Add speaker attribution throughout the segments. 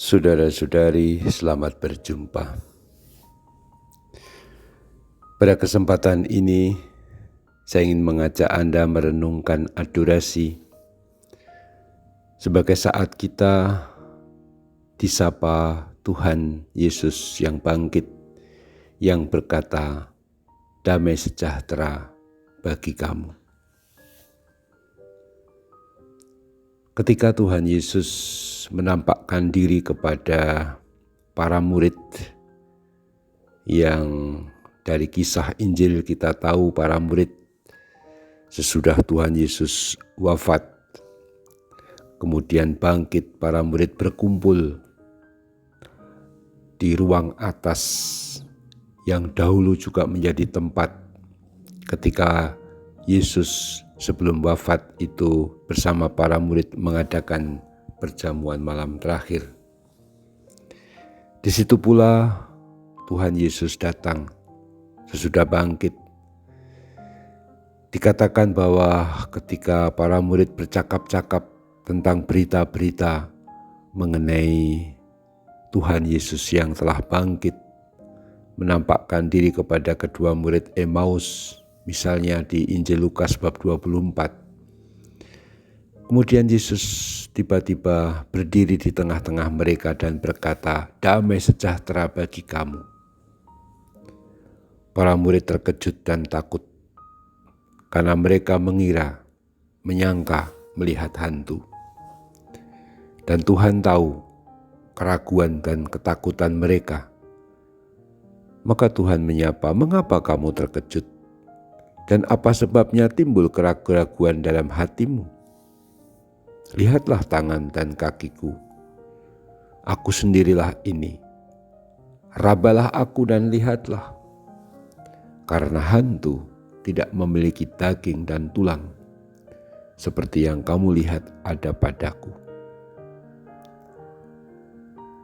Speaker 1: Saudara-saudari, selamat berjumpa. Pada kesempatan ini, saya ingin mengajak Anda merenungkan adorasi sebagai saat kita disapa Tuhan Yesus yang bangkit, yang berkata, "Damai sejahtera bagi kamu." Ketika Tuhan Yesus menampakkan diri kepada para murid yang dari kisah Injil kita tahu para murid sesudah Tuhan Yesus wafat, kemudian bangkit, para murid berkumpul di ruang atas yang dahulu juga menjadi tempat ketika Yesus sebelum wafat itu bersama para murid mengadakan perjamuan malam terakhir. Di situ pula Tuhan Yesus datang sesudah bangkit. Dikatakan bahwa ketika para murid bercakap-cakap tentang berita-berita mengenai Tuhan Yesus yang telah bangkit, menampakkan diri kepada kedua murid Emmaus, misalnya di Injil Lukas bab 24. Kemudian Yesus tiba-tiba berdiri di tengah-tengah mereka dan berkata, "Damai sejahtera bagi kamu." Para murid terkejut dan takut karena mereka menyangka melihat hantu. Dan Tuhan tahu keraguan dan ketakutan mereka. Maka Tuhan menyapa, "Mengapa kamu terkejut? Dan apa sebabnya timbul keraguan dalam hatimu? Lihatlah tangan dan kakiku. Aku sendirilah ini. Rabalah aku dan lihatlah. Karena hantu tidak memiliki daging dan tulang, seperti yang kamu lihat ada padaku."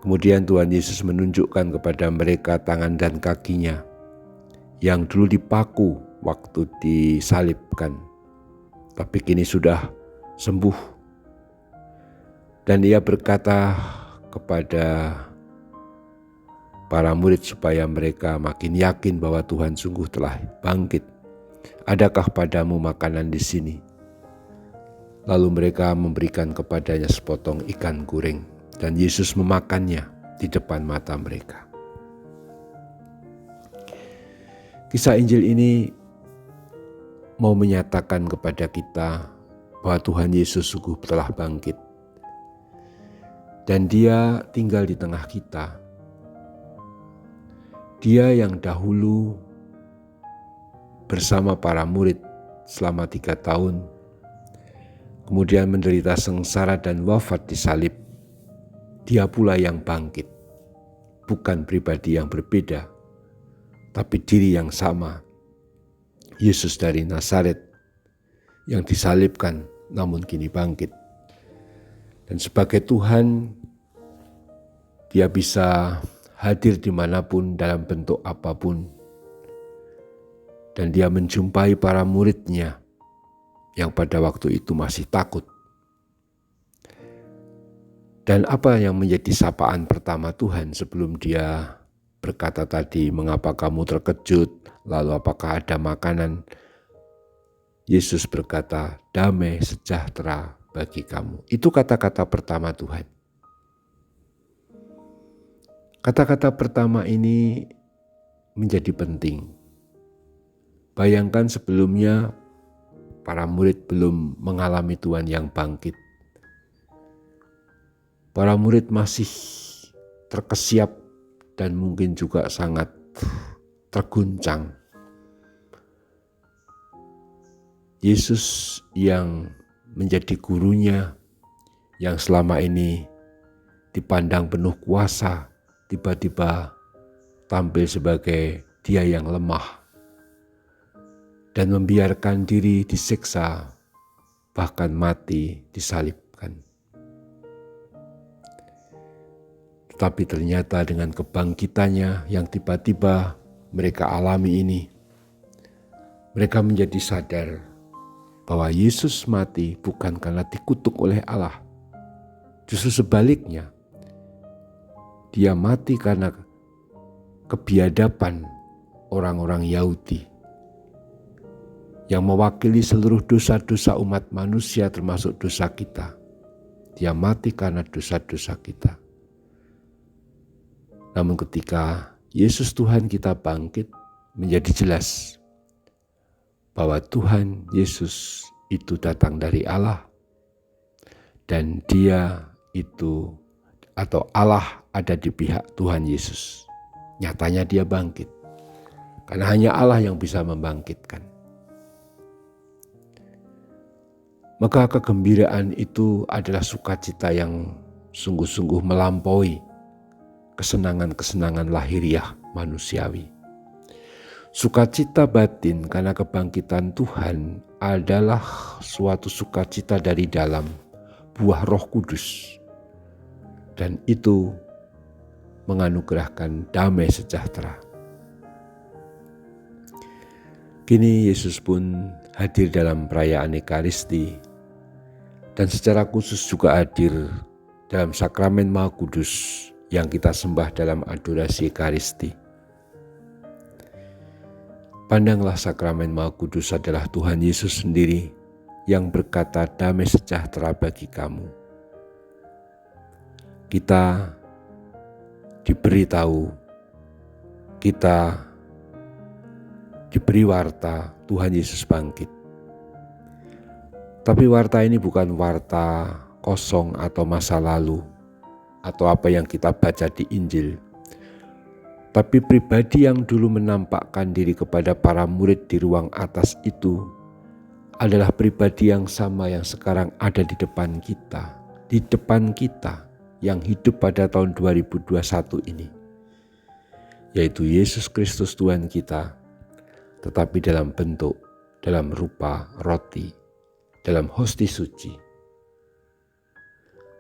Speaker 1: Kemudian Tuhan Yesus menunjukkan kepada mereka tangan dan kakinya yang dulu dipaku waktu disalibkan, tapi kini sudah sembuh. Dan Ia berkata kepada para murid supaya mereka makin yakin bahwa Tuhan sungguh telah bangkit. "Adakah padamu makanan di sini?" Lalu mereka memberikan kepadanya sepotong ikan goreng, dan Yesus memakannya di depan mata mereka. Kisah Injil ini mau menyatakan kepada kita bahwa Tuhan Yesus sungguh telah bangkit. Dan Dia tinggal di tengah kita. Dia yang dahulu bersama para murid selama 3 tahun, kemudian menderita sengsara dan wafat di salib. Dia pula yang bangkit, bukan pribadi yang berbeda, tapi diri yang sama. Yesus dari Nazaret yang disalibkan namun kini bangkit. Dan sebagai Tuhan, Dia bisa hadir dimanapun dalam bentuk apapun. Dan Dia menjumpai para murid-Nya yang pada waktu itu masih takut. Dan apa yang menjadi sapaan pertama Tuhan sebelum Dia berkata tadi, "Mengapa kamu terkejut? Lalu apakah ada makanan?" Yesus berkata, "Damai sejahtera bagi kamu." Itu kata-kata pertama Tuhan. Kata-kata pertama ini menjadi penting. Bayangkan sebelumnya para murid belum mengalami Tuhan yang bangkit. Para murid masih terkesiap dan mungkin juga sangat terguncang. Yesus yang menjadi gurunya, yang selama ini dipandang penuh kuasa, tiba-tiba tampil sebagai Dia yang lemah dan membiarkan diri disiksa, bahkan mati disalibkan. Tetapi ternyata dengan kebangkitannya yang tiba-tiba mereka alami ini, mereka menjadi sadar bahwa Yesus mati bukan karena dikutuk oleh Allah. Justru sebaliknya, Dia mati karena kebiadaban orang-orang Yahudi yang mewakili seluruh dosa-dosa umat manusia termasuk dosa kita. Dia mati karena dosa-dosa kita. Namun ketika Yesus Tuhan kita bangkit, menjadi jelas bahwa Tuhan Yesus itu datang dari Allah dan Dia itu atau Allah ada di pihak Tuhan Yesus. Nyatanya Dia bangkit karena hanya Allah yang bisa membangkitkan. Maka kegembiraan itu adalah sukacita yang sungguh-sungguh melampaui kesenangan-kesenangan lahiriah manusiawi. Sukacita batin karena kebangkitan Tuhan adalah suatu sukacita dari dalam buah Roh Kudus. Dan itu menganugerahkan damai sejahtera. Kini Yesus pun hadir dalam perayaan Ekaristi dan secara khusus juga hadir dalam sakramen Maha Kudus yang kita sembah dalam adorasi Ekaristi. Pandanglah sakramen Maha Kudus adalah Tuhan Yesus sendiri yang berkata damai sejahtera bagi kamu. Kita diberitahu, kita diberi warta Tuhan Yesus bangkit. Tapi warta ini bukan warta kosong atau masa lalu atau apa yang kita baca di Injil. Tapi pribadi yang dulu menampakkan diri kepada para murid di ruang atas itu adalah pribadi yang sama yang sekarang ada di depan kita yang hidup pada tahun 2021 ini, yaitu Yesus Kristus Tuhan kita, tetapi dalam bentuk, dalam rupa roti, dalam hosti suci.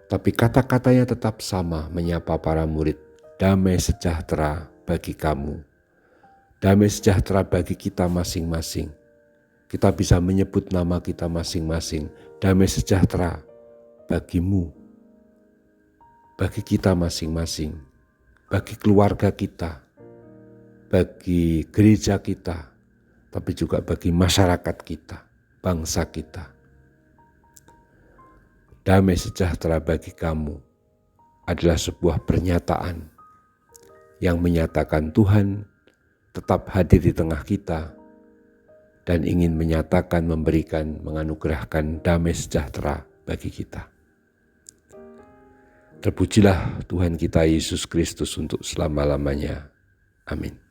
Speaker 1: Tapi kata-katanya tetap sama menyapa para murid, damai sejahtera bagi kamu, damai sejahtera bagi kita masing-masing. Kita bisa menyebut nama kita masing-masing, damai sejahtera bagimu, bagi kita masing-masing, bagi keluarga kita, bagi gereja kita, tapi juga bagi masyarakat kita, bangsa kita. Damai sejahtera bagi kamu adalah sebuah pernyataan yang menyatakan Tuhan tetap hadir di tengah kita dan ingin menyatakan, memberikan, menganugerahkan damai sejahtera bagi kita. Terpujilah Tuhan kita Yesus Kristus untuk selama-lamanya. Amin.